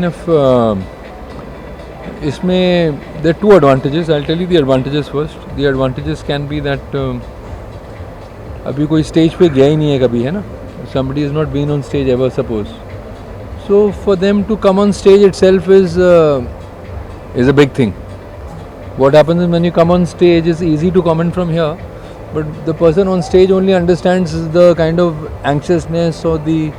If इसमें there are two advantages. I'll tell you the advantages first. The advantages can be that अभी कोई stage पे गया ही नहीं है कभी, है ना? Somebody has not been on stage ever, suppose. So for them to come on stage itself is a big thing. What happens is when you come on stage, it's easy to comment from here, but the person on stage only understands the kind of anxiousness or the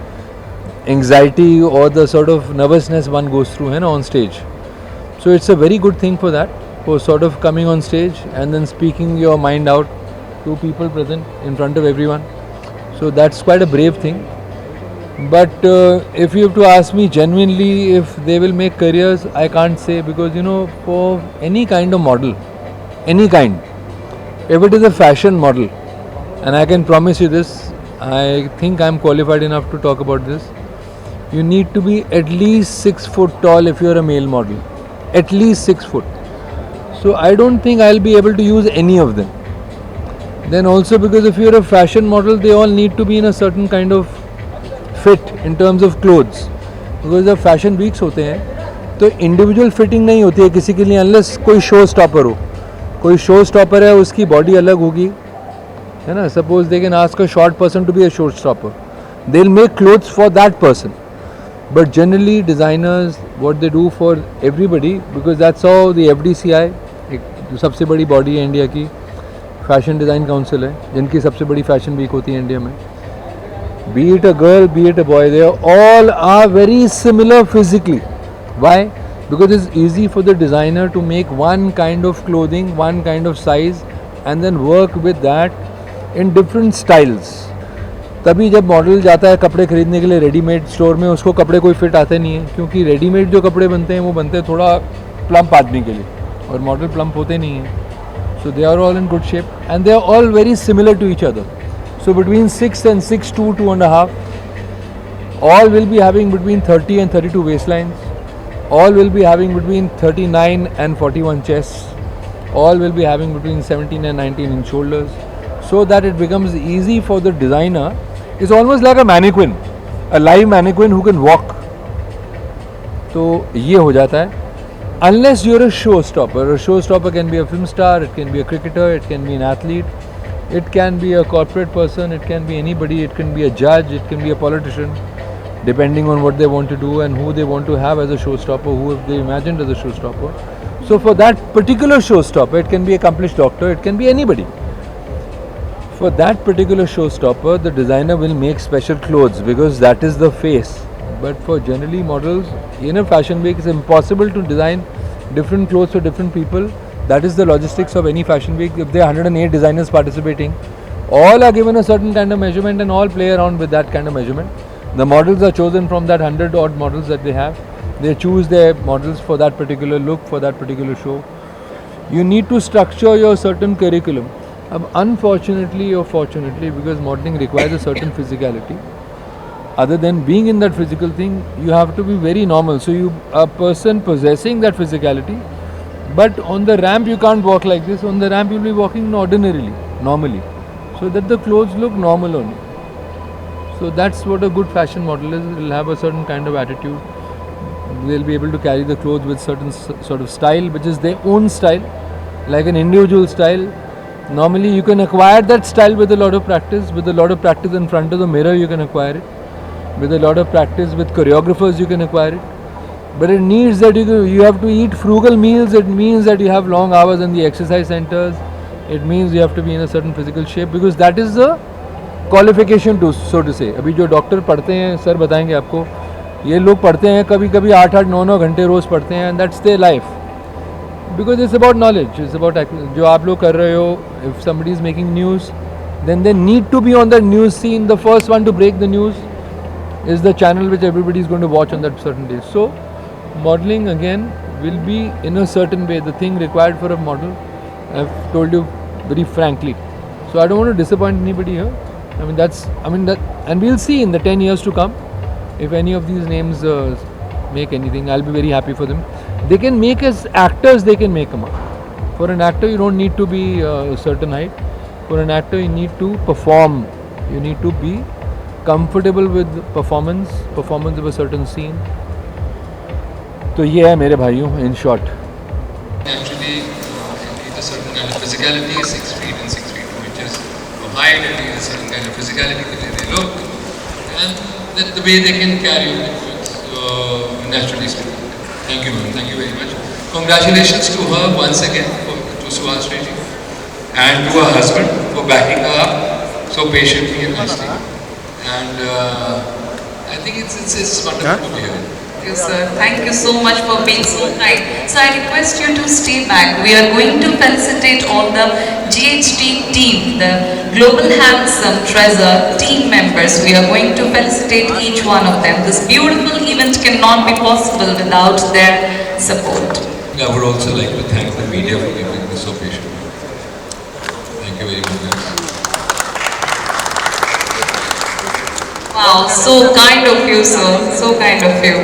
anxiety or the sort of nervousness one goes through, है ना, on stage. So it's a very good thing for that, for sort of coming on stage and then speaking your mind out to people present in front of everyone. So that's quite a brave thing. But if you have to ask me genuinely if they will make careers, I can't say, because for any kind of model, any kind, if it is a fashion model, and I can promise you this, I think I am qualified enough to talk about this, you need to be at least 6 foot tall if you are a male model, at least 6 foot. So I don't think I'll be able to use any of them. Then also because if you're a fashion model, they all need to be in a certain kind of fit in terms of clothes, because जब fashion weeks होते हैं तो individual fitting नहीं होती है किसी के लिए, अनलेस कोई शो स्टॉपर हो. कोई शो स्टॉपर है, उसकी बॉडी अलग होगी, है ना. Suppose they can ask a short person to be a showstopper, they will make clothes for that person. But generally designers what they do for everybody, because that's how the FDCI, एक जो सबसे बड़ी body है India की, fashion design council है, जिनकी सबसे बड़ी फैशन वीक होती है इंडिया में. Be it a girl, be it a boy, they all are very similar physically. Why? Because it's easy for the designer to make one kind of clothing, one kind of size, and then work with that in different styles. तभी जब model जाता है कपड़े खरीदने के लिए readymade store में, उसको कपड़े कोई फिट आते नहीं है, क्योंकि रेडीमेड जो कपड़े बनते हैं वो बनते हैं थोड़ा प्लम्प आदमी के लिए, और मॉडल प्लम्प होते नहीं हैं. So they are all in good shape and they are all very similar to each other. So between 6 and 6'2", 2.5, all will be having between 30 and 32 waistlines, all will be having between 39 and 41 chests, all will be having between 17 and 19 inch shoulders, so that it becomes easy for the designer. It's almost like a mannequin, a live mannequin who can walk. तो ये हो जाता है. Unless you're a showstopper. A showstopper can be a film star, it can be a cricketer, it can be an athlete, it can be a corporate person, it can be anybody, it can be a judge, it can be a politician, depending on what they want to do and who they want to have as a showstopper, who have they imagined as a showstopper. So for that particular showstopper, it can be accomplished doctor, it can be anybody. For that particular showstopper, the designer will make special clothes because that is the face. But for generally models, in a fashion week, it's impossible to design different clothes for different people. That is the logistics of any fashion week. If there are 108 designers participating, all are given a certain kind of measurement and all play around with that kind of measurement. The models are chosen from that 100 odd models that they have. They choose their models for that particular look, for that particular show. You need to structure your certain curriculum. Unfortunately or fortunately, because modeling requires a certain physicality, other than being in that physical thing, you have to be very normal. So a person possessing that physicality, but on the ramp you can't walk like this. On the ramp you'll be walking ordinarily, normally, so that the clothes look normal only. So that's what a good fashion model is. They'll have a certain kind of attitude. They'll be able to carry the clothes with certain sort of style, which is their own style, like an individual style. Normally you can acquire that style with a lot of practice. With a lot of practice in front of the mirror you can acquire it. With a lot of practice with choreographers you can acquire it. But it needs that you have to eat frugal meals. It means that you have long hours in the exercise centers. It means you have to be in a certain physical shape, because that is the qualification to, so to say. अभी जो doctor पढ़ते हैं, sir बताएंगे आपको, ये लोग पढ़ते हैं कभी कभी 8-8, 9-9 घंटे रोज पढ़ते हैं, and that's their life. Because it's about knowledge, it's about जो आप लोग कर रहे हो. If somebody is making news, then they need to be on that news scene. The first one to break the news is the channel which everybody is going to watch on that certain day. So modeling again will be in a certain way the thing required for a model. I've told you very frankly. So I don't want to disappoint anybody here. And we'll see in the 10 years to come if any of these names make anything. I'll be very happy for them. They can make as actors, they can make them up. For an actor, you don't need to be a certain height. For an actor, you need to perform. You need to be comfortable with performance of a certain scene. तो ये है मेरे भाइयों in short. Naturally, it needs a certain kind of physicality, 6 feet and 6 feet 2 inches of height. It needs a certain kind of physicality, the way they look, and the way they can carry naturally speaking. Thank you, ma'am. Thank you very much. Congratulations to her once again, to Suhasini ji, and to her husband for backing her up so patiently and nicely. And I think it's wonderful to be here. Thank you, sir. Thank you so much for being so kind. So I request you to stay back. We are going to felicitate all the GHT team, the Global Handsome Treasure team members. We are going to felicitate each one of them. This beautiful event cannot be possible without their support. I would also like to thank the media for giving this so patiently. Thank you very much. Wow, so kind of you, sir. So kind of you.